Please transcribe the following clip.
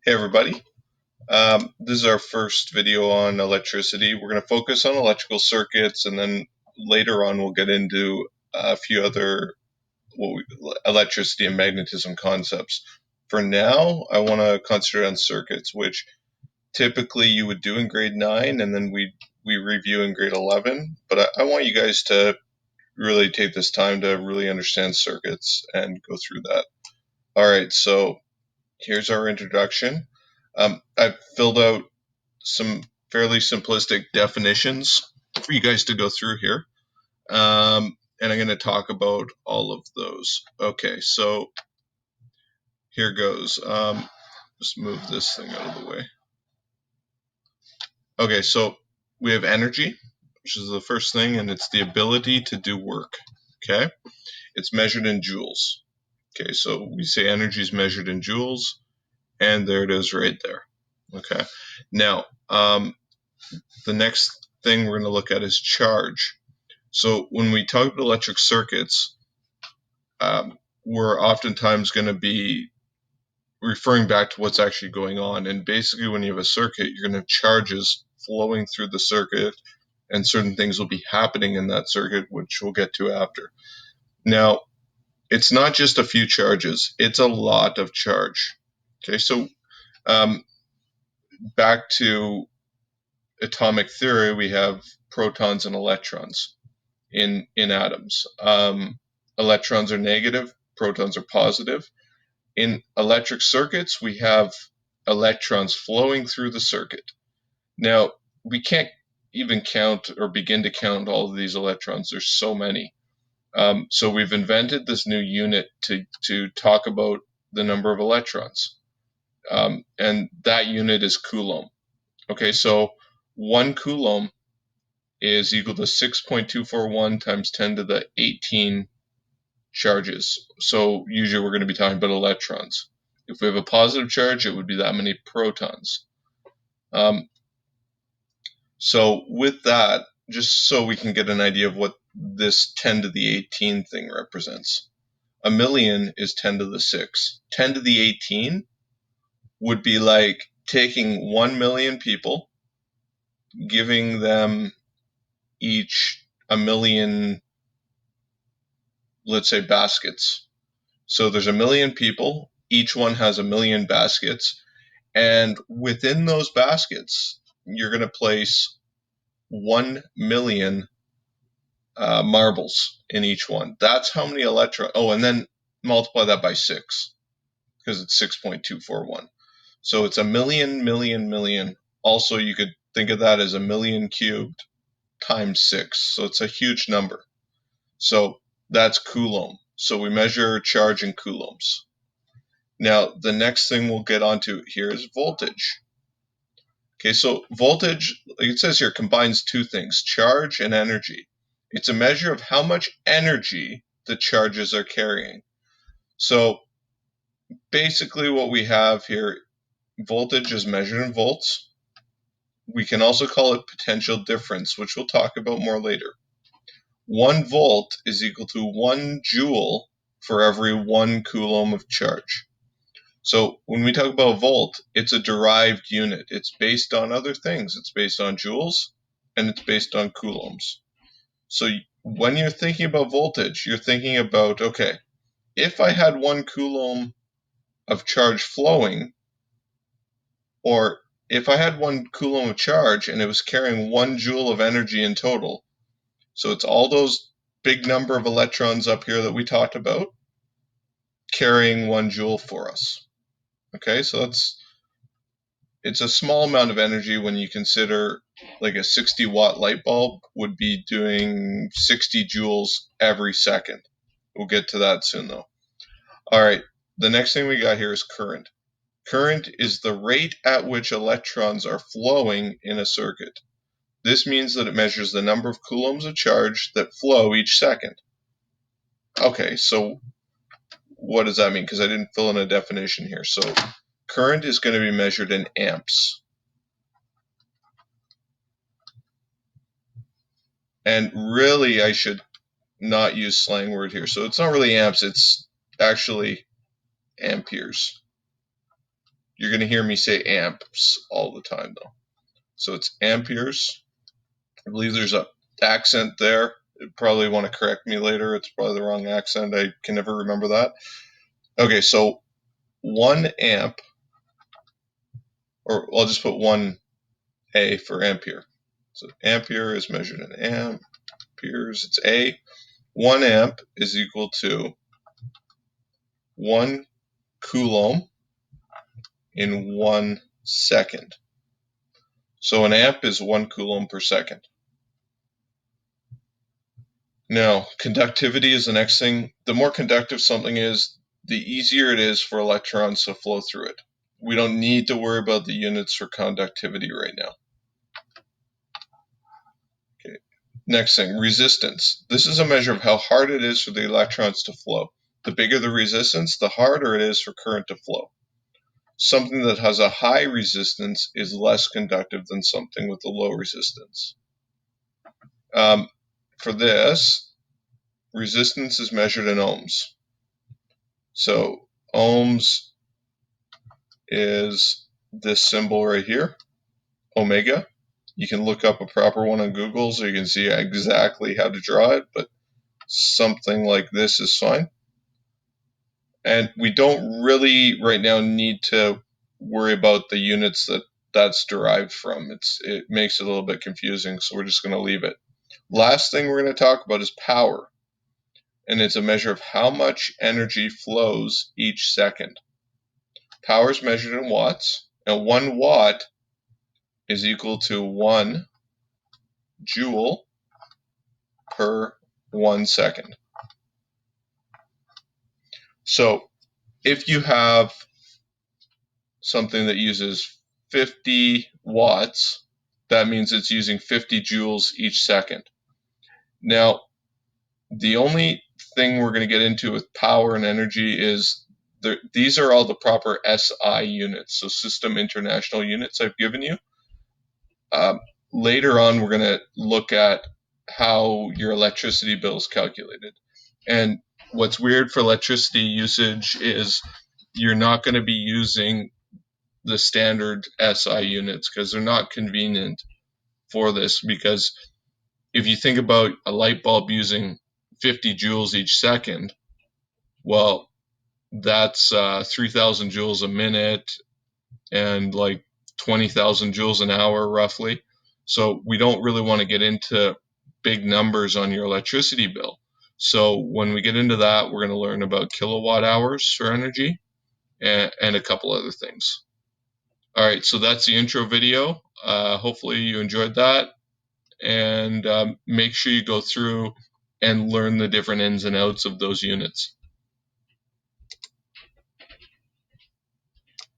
Hey everybody, this is our first video on electricity. We're going to focus on electrical circuits, and then later on we'll get into a few other electricity and magnetism concepts. For now, I want to concentrate on circuits, which typically you would do in grade 9 and then we review in grade 11. But I want you guys to really take this time to really understand circuits and go through that. All right, so here's our introduction. I've filled out some fairly simplistic definitions for you guys to go through here. And I'm going to talk about all of those. Okay, so here goes. Just move this thing out of the way. Okay, so we have energy, which is the first thing, and it's the ability to do work. Okay, it's measured in joules. Okay, so we say energy is measured in joules, and there it is right there. Okay, now the next thing we're going to look at is charge. So when we talk about electric circuits, we're oftentimes going to be referring back to what's actually going on. And basically, when you have a circuit, you're going to have charges flowing through the circuit, and certain things will be happening in that circuit, which we'll get to after. Now, it's not just a few charges, it's a lot of charge. Okay, so back to atomic theory, we have protons and electrons in atoms. Electrons are negative, protons are positive. In electric circuits, we have electrons flowing through the circuit. Now, we can't even count or begin to count all of these electrons. There's so many. So we've invented this new unit to talk about the number of electrons. And that unit is Coulomb. Okay, so 1 Coulomb is equal to 6.241 times 10 to the 18 charges. So usually we're going to be talking about electrons. If we have a positive charge, it would be that many protons. So with that, just so we can get an idea of what this 10 to the 18 thing represents. A million is 10 to the 6. 10 to the 18 would be like taking 1 million people, giving them each a million, let's say, baskets. So there's a million people, each one has a million baskets, and within those baskets, you're going to place 1 million marbles in each one. That's how many electrons. Oh, and then multiply that by 6 because it's 6.241. So it's a million, million, million. Also, you could think of that as a million cubed times 6. So it's a huge number. So that's Coulomb. So we measure charge in coulombs. Now, the next thing we'll get onto here is voltage. Okay, so voltage, like it says here, combines two things, charge and energy. It's a measure of how much energy the charges are carrying. So basically what we have here, voltage is measured in volts. We can also call it potential difference, which we'll talk about more later. 1 volt is equal to 1 joule for every 1 coulomb of charge. So when we talk about volt, it's a derived unit. It's based on other things. It's based on joules and it's based on coulombs. So when you're thinking about voltage, you're thinking about, okay, if I had 1 coulomb of charge flowing, or if I had 1 coulomb of charge and it was carrying 1 joule of energy in total, so it's all those big number of electrons up here that we talked about carrying 1 joule for us. Okay, so it's a small amount of energy when you consider like a 60-watt light bulb would be doing 60 joules every second. We'll get to that soon though. All right, the next thing we got here is current. Current is the rate at which electrons are flowing in a circuit. This means that it measures the number of coulombs of charge that flow each second. Okay, so what does that mean? Because I didn't fill in a definition here. So current is going to be measured in amps. And really, I should not use slang word here. So it's not really amps, it's actually amperes. You're going to hear me say amps all the time, though. So it's amperes. I believe there's a accent there. You probably want to correct me later. It's probably the wrong accent. I can never remember that. Okay, so 1 amp, or I'll just put 1A for ampere. So ampere is measured in amperes. It's A. 1 amp is equal to 1 coulomb in 1 second. So an amp is 1 coulomb per second. Now, conductivity is the next thing. The more conductive something is, the easier it is for electrons to flow through it. We don't need to worry about the units for conductivity right now. Okay. Next thing, resistance. This is a measure of how hard it is for the electrons to flow. The bigger the resistance, the harder it is for current to flow. Something that has a high resistance is less conductive than something with a low resistance. For this, resistance is measured in ohms. So ohms is this symbol right here, omega. You can look up a proper one on Google so you can see exactly how to draw it, but something like this is fine. And we don't really right now need to worry about the units that that's derived from. It makes it a little bit confusing, so we're just going to leave it. Last thing we're going to talk about is power, and it's a measure of how much energy flows each second. Power is measured in watts, and 1 watt is equal to 1 joule per 1 second. So if you have something that uses 50 watts, that means it's using 50 joules each second. Now, the only thing we're going to get into with power and energy is these are all the proper SI units, so System International Units I've given you. Later on, we're going to look at how your electricity bill is calculated. And what's weird for electricity usage is you're not going to be using the standard SI units because they're not convenient for this. Because if you think about a light bulb using 50 joules each second, well, that's 3,000 joules a minute and like 20,000 joules an hour roughly. So we don't really want to get into big numbers on your electricity bill. So when we get into that, we're going to learn about kilowatt hours for energy and a couple other things. All right, so that's the intro video. Hopefully you enjoyed that, and make sure you go through and learn the different ins and outs of those units.